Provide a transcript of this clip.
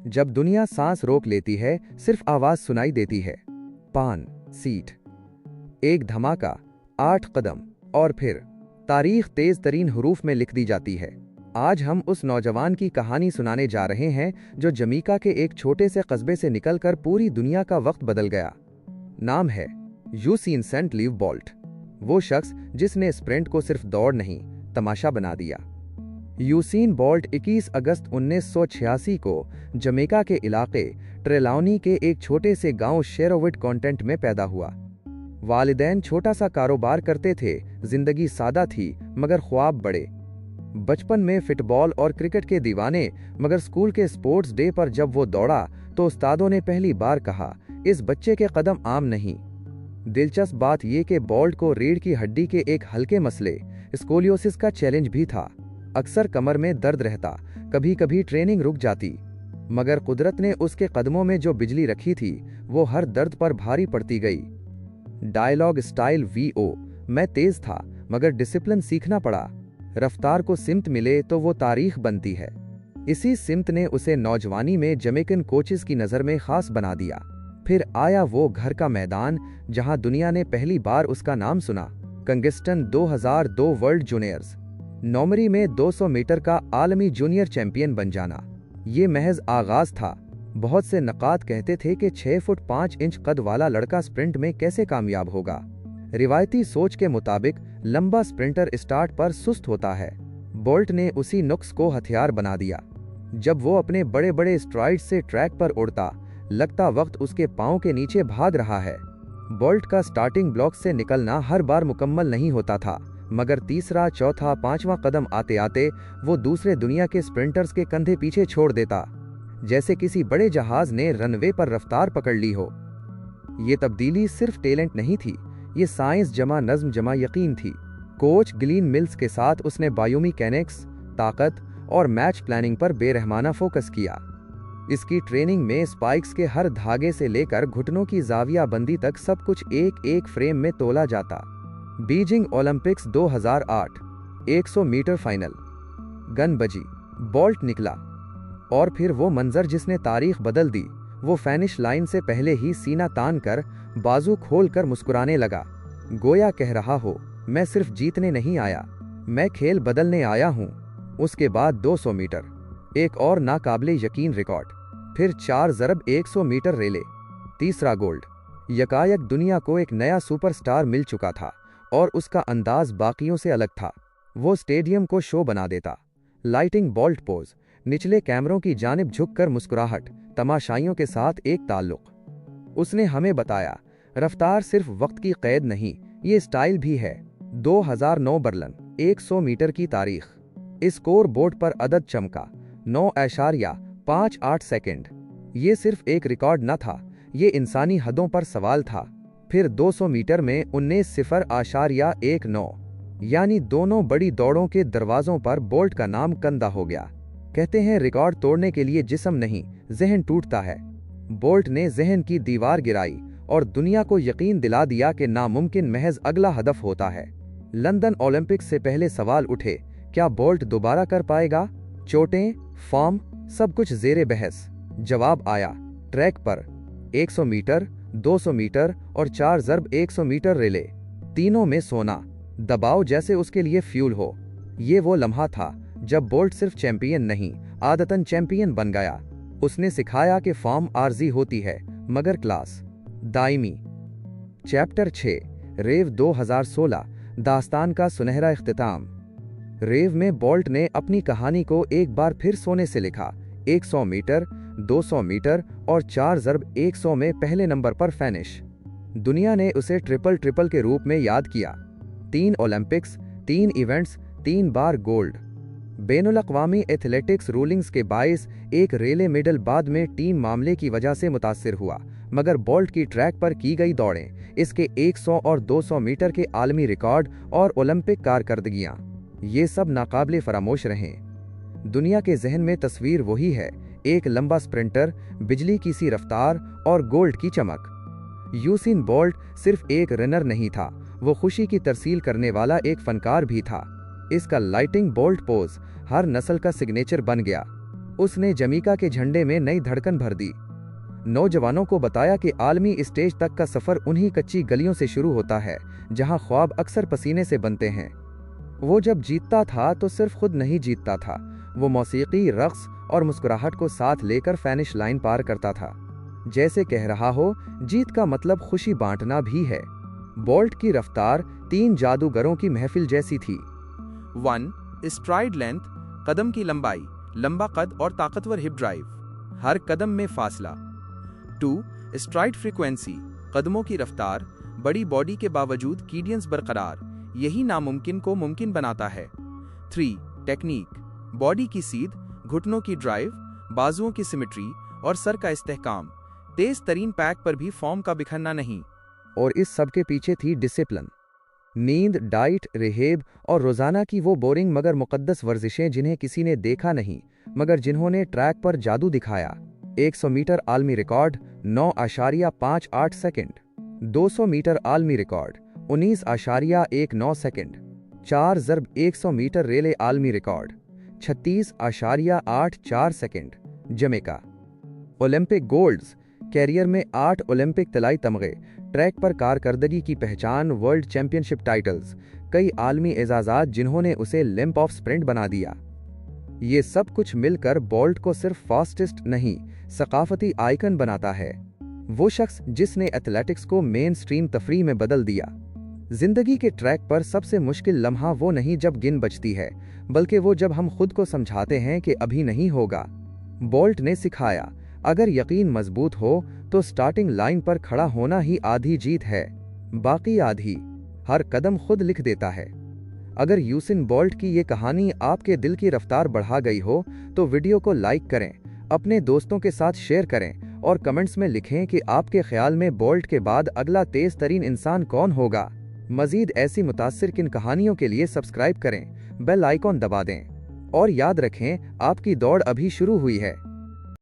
जब दुनिया सांस रोक लेती है, सिर्फ आवाज सुनाई देती है। पान, सीट, एक धमाका, 8 कदम, और फिर तारीख तेज तरीन हरूफ में लिख दी जाती है। आज हम उस नौजवान की कहानी सुनाने जा रहे हैं जो जमैका के एक छोटे से कस्बे से निकलकर पूरी दुनिया का वक्त बदल गया। नाम है यूसेन सेंट बोल्ट, वो शख्स जिसने स्प्रिंट को सिर्फ दौड़ नहीं, तमाशा बना दिया। यूसेन बोल्ट 21 अगस्त 1986 को जमैका के इलाके ट्रेलाउनी के एक छोटे से गांव शेरोविट कॉन्टेंट में पैदा हुआ। वालिदैन छोटा सा कारोबार करते थे, जिंदगी सादा थी मगर ख्वाब बड़े। बचपन में फुटबॉल और क्रिकेट के दीवाने, मगर स्कूल के स्पोर्ट्स डे पर जब वो दौड़ा तो उस्तादों ने पहली बार कहा, इस बच्चे के कदम आम नहीं। दिलचस्प बात यह कि बोल्ट को रीढ़ की हड्डी के एक हल्के मसले स्कोलियोसिस का चैलेंज भी था। अक्सर कमर में दर्द रहता, कभी कभी ट्रेनिंग रुक जाती, मगर कुदरत ने उसके कदमों में जो बिजली रखी थी वो हर दर्द पर भारी पड़ती गई। डायलॉग स्टाइल VO, मैं तेज था मगर डिसिप्लिन सीखना पड़ा। रफ्तार को सिमत मिले तो वो तारीख बनती है। इसी सिमत ने उसे नौजवानी में जमैकन कोचेस की नज़र में खास बना दिया। फिर आया वो घर का मैदान जहां दुनिया ने पहली बार उसका नाम सुना, कंगिस्टन 2002 वर्ल्ड जूनियर्स। नौमरी में 200 मीटर का आलमी जूनियर चैंपियन बन जाना ये महज आगाज था। बहुत से नकाद कहते थे कि 6 फुट 5 इंच कद वाला लड़का स्प्रिंट में कैसे कामयाब होगा। रिवायती सोच के मुताबिक लंबा स्प्रिंटर स्टार्ट पर सुस्त होता है। बोल्ट ने उसी नुक्स को हथियार बना दिया। जब वो अपने बड़े बड़े स्ट्राइड से ट्रैक पर उड़ता, लगता वक्त उसके पांव के नीचे भाग रहा है। बोल्ट का स्टार्टिंग ब्लॉक से निकलना हर बार मुकम्मल नहीं होता था, मगर तीसरा, चौथा, 5वां कदम आते आते वो दूसरे दुनिया के स्प्रिंटर्स के कंधे पीछे छोड़ देता, जैसे किसी बड़े जहाज ने रनवे पर रफ्तार पकड़ ली हो। ये तब्दीली सिर्फ टैलेंट नहीं थी, ये साइंस जमा नज्म जमा यकीन थी। कोच ग्लीन मिल्स के साथ उसने बायोमैकेनिक्स, ताकत और मैच प्लानिंग पर बेरहमाना फोकस किया। इसकी ट्रेनिंग में स्पाइक्स के हर धागे से लेकर घुटनों की जाविया बंदी तक सब कुछ एक एक फ्रेम में तोला जाता। Beijing Olympics 2008 100 metre final, gun बजी, बोल्ट निकला, और फिर वो मंजर जिसने तारीख बदल दी। वो फिनिश लाइन से पहले ही सीना तान कर, बाजू खोल कर मुस्कुराने लगा, गोया कह रहा हो, मैं सिर्फ जीतने नहीं आया, मैं खेल बदलने आया हूं। उसके बाद 200 मीटर, एक और नाकाबिले यकीन रिकॉर्ड। फिर 4x100 मीटर रेले, तीसरा गोल्ड। यकायक दुनिया को एक नया सुपरस्टार मिल चुका था और उसका अंदाज बाकियों से अलग था। वो स्टेडियम को शो बना देता। लाइटिंग बोल्ट पोज, निचले कैमरों की जानिब झुककर मुस्कुराहट, तमाशाइयों के साथ एक ताल्लुक। उसने हमें बताया, रफ्तार सिर्फ वक्त की कैद नहीं, ये स्टाइल भी है। 2009 बर्लिन 100 मीटर की तारीख। स्कोर बोर्ड पर अदद चमका, 9.58 सेकंड। ये सिर्फ एक रिकॉर्ड न था, ये इंसानी हदों पर सवाल था। फिर 200 मीटर में 19.19, यानी दोनों बड़ी दौड़ों के दरवाजों पर बोल्ट का नाम कंधा हो गया। कहते हैं रिकॉर्ड तोड़ने के लिए जिस्म नहीं, जहन टूटता है। बोल्ट ने जहन की दीवार गिराई और दुनिया को यकीन दिला दिया कि नामुमकिन महज अगला हदफ होता है। लंदन ओलंपिक्स से पहले सवाल उठे, क्या बोल्ट दोबारा कर पाएगा? चोटें, फॉर्म, सब कुछ जेरे बहस। जवाब आया, ट्रैक पर 100 मीटर, 200 मीटर और 4x100 मीटर रिले, तीनों में सोना, दबाव जैसे उसके लिए फ्यूल हो। ये वो लम्हा था जब बोल्ट सिर्फ चैंपियन नहीं, आदतन चैंपियन बन गया। उसने सिखाया कि फॉर्म आर्जी होती है मगर क्लास दायमी। चैप्टर 6, रेव 2016, दास्तान का सुनहरा इख्तिताम। रेव में बोल्ट ने अपनी कहानी को एक बार फिर सोने से लिखा। 100 मीटर, 200 मीटर और 4x100 में पहले नंबर पर फिनिश। दुनिया ने उसे ट्रिपल ट्रिपल के रूप में याद किया। 3 ओलंपिक्स, 3 इवेंट्स, 3 बार गोल्ड। बैनुल-अक़वामी एथलेटिक्स रूलिंग्स के बाइस एक रेले मेडल बाद में टीम मामले की वजह से मुतासिर हुआ, मगर बोल्ट की ट्रैक पर की गई दौड़ें, इसके 100 और 200 मीटर के आलमी रिकॉर्ड और ओलंपिक कारकर्दगियां, ये सब नाकाबिले फरामोश रहें। दुनिया के जहन में तस्वीर वही है, एक लंबा स्प्रिंटर, बिजली की सी रफ्तार और गोल्ड की चमक। यूसेन बोल्ट सिर्फ एक रनर नहीं था, वो खुशी की तरसील करने वाला एक फनकार भी था। इसका लाइटिंग बोल्ट पोज हर नस्ल का सिग्नेचर बन गया। उसने जमीका के झंडे में नई धड़कन भर दी। नौजवानों को बताया कि आलमी स्टेज तक का सफर उन्हीं कच्ची गलियों से शुरू होता है जहां ख्वाब अक्सर पसीने से बनते हैं। वो जब जीतता था तो सिर्फ खुद नहीं जीतता था, वो मौसीकी, रक्स और मुस्कुराहट को साथ लेकर फिनिश लाइन पार करता था। जैसे कह रहा हो, जीत का मतलब खुशी बांटना भी है। बोल्ट की रफ्तार 3 जादूगरों की महफिल जैसी थी। 1. स्ट्राइड लेंथ, कदम की लंबाई, लंबा कद और ताकतवर हिप ड्राइव, हर कदम में फासला। 2. स्ट्राइड फ्रीक्वेंसी, कदमों की रफ्तार, बड़ी बॉडी के बावजूद कीडियंस बरकरार, यही नामुमकिन को मुमकिन बनाता है। 3. टेक्निक, बॉडी की सीध, घुटनों की ड्राइव, बाजुओं की सिमेट्री और सर का इस्तेहकाम, तेज तरीन पैक पर भी फॉर्म का बिखरना नहीं। और इस सब के पीछे थी डिसिप्लिन। नींद, डाइट, रिहेब और रोजाना की वो बोरिंग मगर मुकद्दस वर्जिशें जिन्हें किसी ने देखा नहीं मगर जिन्होंने ट्रैक पर जादू दिखाया। 100 मीटर आलमी रिकॉर्ड 9.58 सेकंड, 200 मीटर आलमी record 19.19 second, 4x100 metre relay आलमी record 36.84 second. Jamaica. Olympic golds, career में 8 ओलंपिक तलाई तमगे, ट्रैक पर कारकर्दगी की पहचान, वर्ल्ड चैंपियनशिप टाइटल्स, कई आलमी एजाजात जिन्होंने उसे लिम्प ऑफ स्प्रिंट बना दिया। ये सब कुछ मिलकर बोल्ट को सिर्फ फास्टेस्ट नहीं, सकाफती आइकन बनाता है। वो शख्स जिसने एथलेटिक्स को मेन स्ट्रीम तफरीह में बदल दिया। जिंदगी के ट्रैक पर सबसे मुश्किल लम्हा वो नहीं जब गिन बजती है, बल्कि वो जब हम खुद को समझाते हैं कि अभी नहीं होगा। बोल्ट ने सिखाया, अगर यकीन मजबूत हो तो स्टार्टिंग लाइन पर खड़ा होना ही आधी जीत है, बाकी आधी हर कदम खुद लिख देता है। अगर यूसिन बोल्ट की ये कहानी आपके दिल की रफ्तार बढ़ा गई हो तो वीडियो को लाइक करें, अपने दोस्तों के साथ शेयर करें और कमेंट्स में लिखें कि आपके ख्याल में बोल्ट के बाद अगला तेज तरीन इंसान कौन होगा। मजीद ऐसी मुतासिर किन कहानियों के लिए सब्सक्राइब करें, बेल आइकॉन दबा दें और याद रखें, आपकी दौड़ अभी शुरू हुई है।